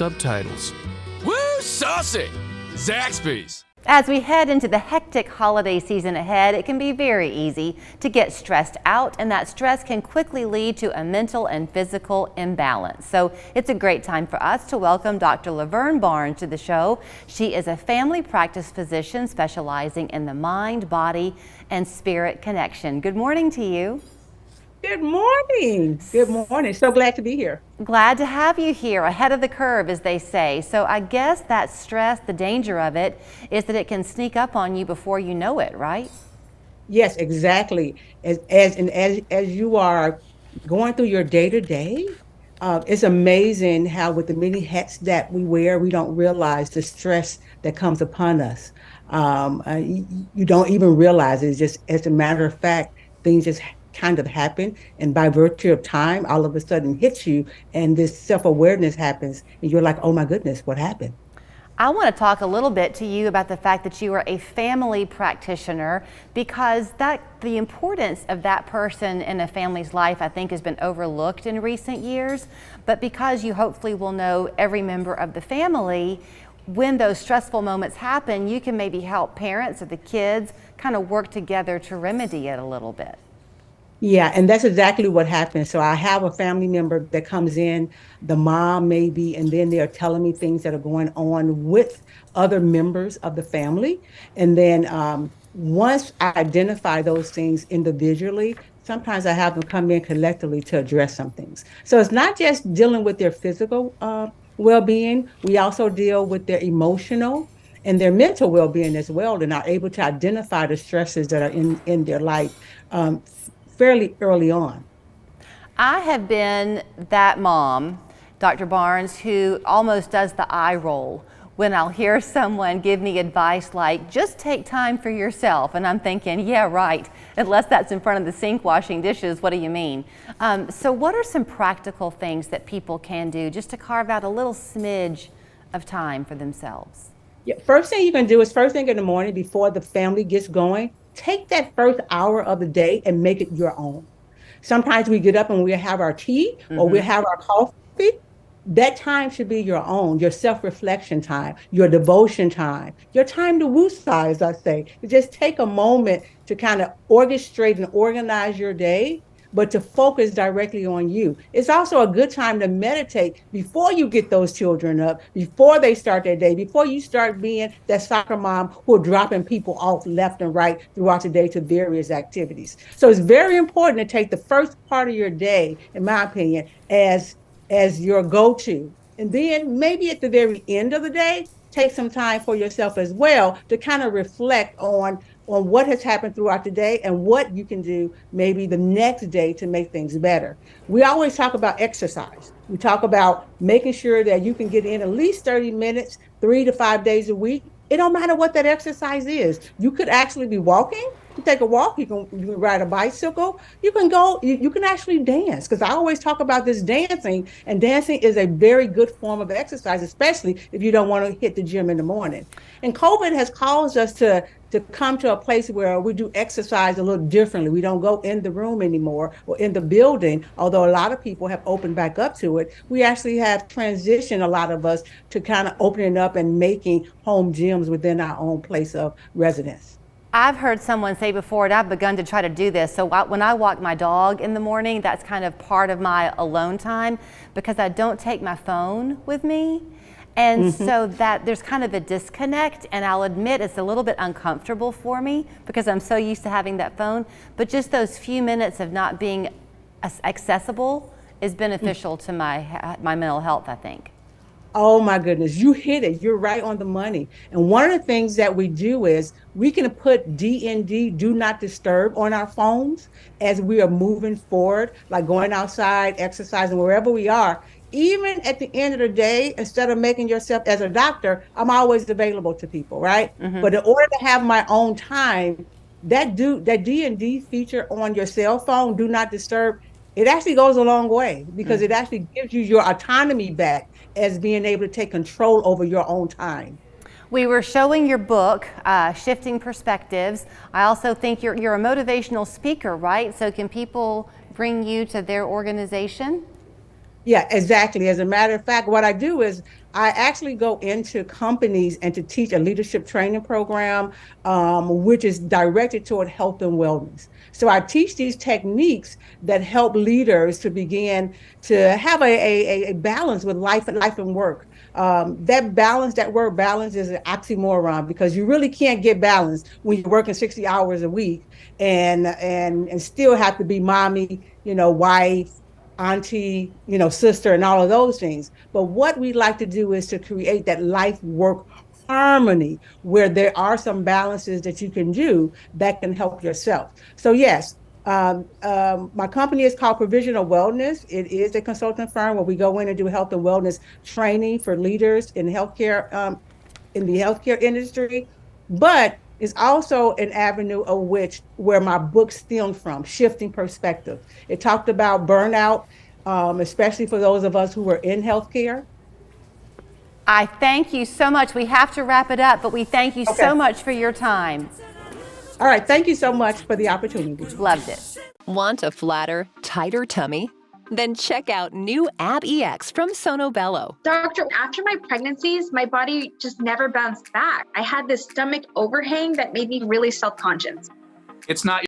subtitles. Woo, saucy! Zaxby's. As we head into the hectic holiday season ahead, it can be very easy to get stressed out, and that stress can quickly lead to a mental and physical imbalance. So it's a great time for us to welcome Dr. Laverne Barnes to the show. She is a family practice physician specializing in the mind, body, and spirit connection. Good morning to you. Good morning. Good morning. So glad to be here. Glad to have you here, ahead of the curve, as they say. So I guess that stress, the danger of it, is that it can sneak up on you before you know it, right? Yes, exactly. As you are going through your day to day, it's amazing how with the many hats that we wear, we don't realize the stress that comes upon us. You don't even realize it. It's just, as a matter of fact, things just kind of happen, and by virtue of time, all of a sudden hits you, and this self-awareness happens, and you're like, oh my goodness, what happened? I want to talk a little bit to you about the fact that you are a family practitioner, because the importance of that person in a family's life, I think, has been overlooked in recent years. But because you hopefully will know every member of the family, when those stressful moments happen, you can maybe help parents or the kids kind of work together to remedy it a little bit. Yeah, and that's exactly what happens. So I have a family member that comes in, the mom maybe, and then they're telling me things that are going on with other members of the family. And then once I identify those things individually, sometimes I have them come in collectively to address some things. So it's not just dealing with their physical well-being. We also deal with their emotional and their mental well-being as well, and are able to identify the stresses that are in their life fairly early on. I have been that mom, Dr. Barnes, who almost does the eye roll when I'll hear someone give me advice like, just take time for yourself. And I'm thinking, yeah, right. Unless that's in front of the sink washing dishes, what do you mean? So what are some practical things that people can do just to carve out a little smidge of time for themselves? Yeah, first thing you can do is first thing in the morning before the family gets going, take that first hour of the day and make it your own. Sometimes we get up and we have our tea or we have our coffee. That time should be your own, your self-reflection time, your devotion time, your time to woosah, as I say. Just take a moment to kind of orchestrate and organize your day, but to focus directly on you. It's also a good time to meditate before you get those children up, before they start their day, before you start being that soccer mom who are dropping people off left and right throughout the day to various activities. So it's very important to take the first part of your day, in my opinion, as your go-to. And then maybe at the very end of the day, take some time for yourself as well to kind of reflect on what has happened throughout the day and what you can do maybe the next day to make things better. We always talk about exercise. We talk about making sure that you can get in at least 30 minutes, 3 to 5 days a week. It don't matter what that exercise is. You could actually be walking. You take a walk, you can ride a bicycle, you can go, you can actually dance, because I always talk about this dancing, and dancing is a very good form of exercise, especially if you don't want to hit the gym in the morning. And COVID has caused us to come to a place where we do exercise a little differently. We don't go in the room anymore or in the building, although a lot of people have opened back up to it. We actually have transitioned, a lot of us, to kind of opening up and making home gyms within our own place of residence. I've heard someone say before, and I've begun to try to do this, so when I walk my dog in the morning, that's kind of part of my alone time, because I don't take my phone with me. And so that there's kind of a disconnect, and I'll admit it's a little bit uncomfortable for me because I'm so used to having that phone, but just those few minutes of not being accessible is beneficial to my mental health, I think. Oh my goodness, you hit it. You're right on the money. And one of the things that we do is we can put DND, do not disturb, on our phones as we are moving forward, like going outside, exercising, wherever we are. Even at the end of the day, instead of making yourself, as a doctor, I'm always available to people, right? But in order to have my own time, that DND feature on your cell phone, do not disturb, it actually goes a long way, because it actually gives you your autonomy back as being able to take control over your own time. We were showing your book, Shifting Perspectives. I also think you're a motivational speaker, right? So can people bring you to their organization? Yeah, exactly. As a matter of fact, what I do is I actually go into companies and to teach a leadership training program, which is directed toward health and wellness. So I teach these techniques that help leaders to begin to have a balance with life and work. That balance, that word balance is an oxymoron because you really can't get balance when you're working 60 hours a week and still have to be mommy, wife, auntie, sister, and all of those things. But what we like to do is to create that life work harmony where there are some balances that you can do that can help yourself. So, yes, my company is called Provisional Wellness. It is a consulting firm where we go in and do health and wellness training for leaders in healthcare, in the healthcare industry, but it's also an avenue of which where my book stemmed from, Shifting Perspective. It talked about burnout, especially for those of us who were in healthcare. I thank you so much. We have to wrap it up, but we thank you Okay. so much for your time. All right. Thank you so much for the opportunity. Loved it. Want a flatter, tighter tummy? Then check out new Ab EX from Sono Bello. Doctor, after my pregnancies, my body just never bounced back. I had this stomach overhang that made me really self-conscious. It's not